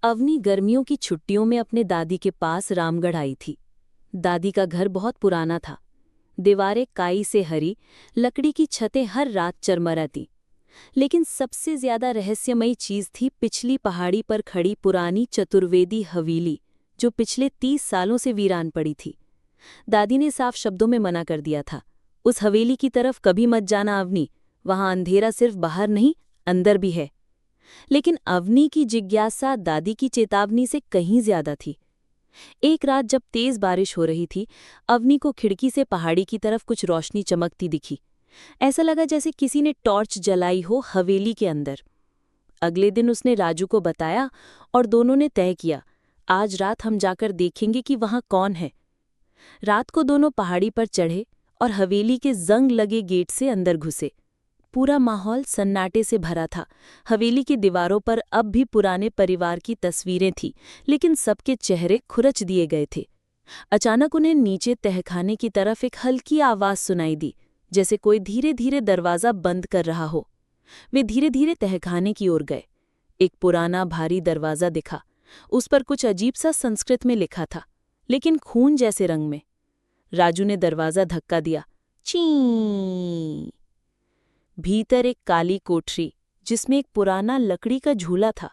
अवनी गर्मियों की छुट्टियों में अपने दादी के पास रामगढ़ आई थी। दादी का घर बहुत पुराना था। दीवारें काई से हरी, लकड़ी की छतें हर रात चरमराती। लेकिन सबसे ज्यादा रहस्यमयी चीज थी पिछली पहाड़ी पर खड़ी पुरानी चतुर्वेदी हवेली, जो पिछले 30 सालों से वीरान पड़ी थी। दादी ने साफ शब्दों में मना कर दिया था, उस हवेली की तरफ कभी मत जाना अवनी, वहां अंधेरा सिर्फ बाहर नहीं, अंदर भी है। लेकिन अवनी की जिज्ञासा दादी की चेतावनी से कहीं ज्यादा थी। एक रात जब तेज बारिश हो रही थी, अवनी को खिड़की से पहाड़ी की तरफ कुछ रोशनी चमकती दिखी। ऐसा लगा जैसे किसी ने टॉर्च जलाई हो हवेली के अंदर। अगले दिन उसने राजू को बताया और दोनों ने तय किया, आज रात हम जाकर देखेंगे कि वहां कौन है। रात को दोनों पहाड़ी पर चढ़े और हवेली के जंग लगे गेट से अंदर घुसे। पूरा माहौल सन्नाटे से भरा था। हवेली की दीवारों पर अब भी पुराने परिवार की तस्वीरें थीं, लेकिन सबके चेहरे खुरच दिए गए थे। अचानक उन्हें नीचे तहखाने की तरफ एक हल्की आवाज सुनाई दी, जैसे कोई धीरे धीरे दरवाज़ा बंद कर रहा हो। वे धीरे धीरे तहखाने की ओर गए। एक पुराना भारी दरवाज़ा दिखा। उस पर कुछ अजीब सा संस्कृत में लिखा था, लेकिन खून जैसे रंग में। राजू ने दरवाज़ा धक्का दिया। ची। भीतर एक काली कोठरी, जिसमें एक पुराना लकड़ी का झूला था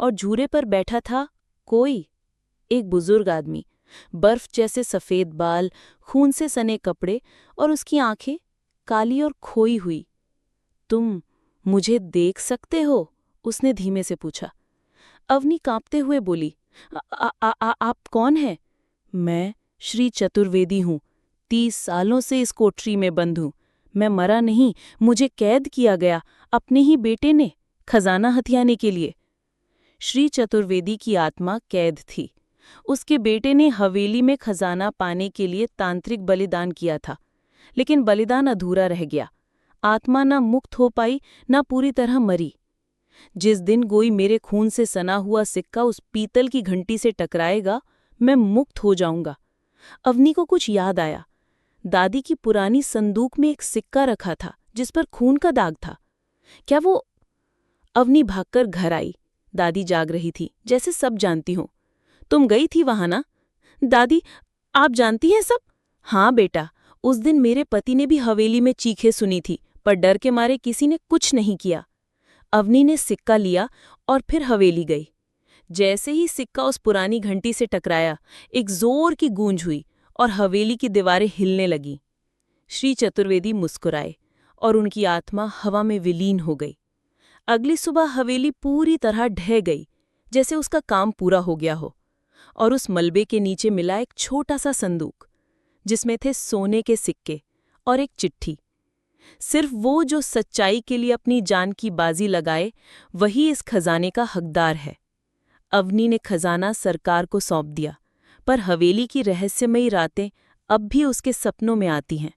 और झूले पर बैठा था एक बुजुर्ग आदमी। बर्फ जैसे सफेद बाल, खून से सने कपड़े और उसकी आंखें काली और खोई हुई। तुम मुझे देख सकते हो? उसने धीमे से पूछा। अवनी कांपते हुए बोली, आप कौन हैं? मैं श्री चतुर्वेदी हूँ। 30 सालों से इस कोठरी में बंद हूँ। मैं मरा नहीं, मुझे कैद किया गया अपने ही बेटे ने, खजाना हथियाने के लिए। श्री चतुर्वेदी की आत्मा कैद थी। उसके बेटे ने हवेली में खजाना पाने के लिए तांत्रिक बलिदान किया था, लेकिन बलिदान अधूरा रह गया। आत्मा न मुक्त हो पाई, न पूरी तरह मरी। जिस दिन कोई मेरे खून से सना हुआ सिक्का उस पीतल की घंटी से टकराएगा, मैं मुक्त हो जाऊंगा। अवनी को कुछ याद आया। दादी की पुरानी संदूक में एक सिक्का रखा था, जिस पर खून का दाग था। क्या वो? अवनी भागकर घर आई। दादी जाग रही थी, जैसे सब जानती हो। तुम गई थी वहां ना? दादी, आप जानती हैं सब? हाँ बेटा, उस दिन मेरे पति ने भी हवेली में चीखें सुनी थी, पर डर के मारे किसी ने कुछ नहीं किया। अवनी ने सिक्का लिया और फिर हवेली गई। जैसे ही सिक्का उस पुरानी घंटी से टकराया, एक जोर की गूंज हुई और हवेली की दीवारें हिलने लगीं। श्री चतुर्वेदी मुस्कुराए और उनकी आत्मा हवा में विलीन हो गई। अगली सुबह हवेली पूरी तरह ढह गई, जैसे उसका काम पूरा हो गया हो। और उस मलबे के नीचे मिला एक छोटा सा संदूक, जिसमें थे सोने के सिक्के और एक चिट्ठी। सिर्फ वो जो सच्चाई के लिए अपनी जान की बाजी लगाए, वही इस खजाने का हकदार है। अवनी ने खजाना सरकार को सौंप दिया, पर हवेली की रहस्यमयी रातें अब भी उसके सपनों में आती हैं।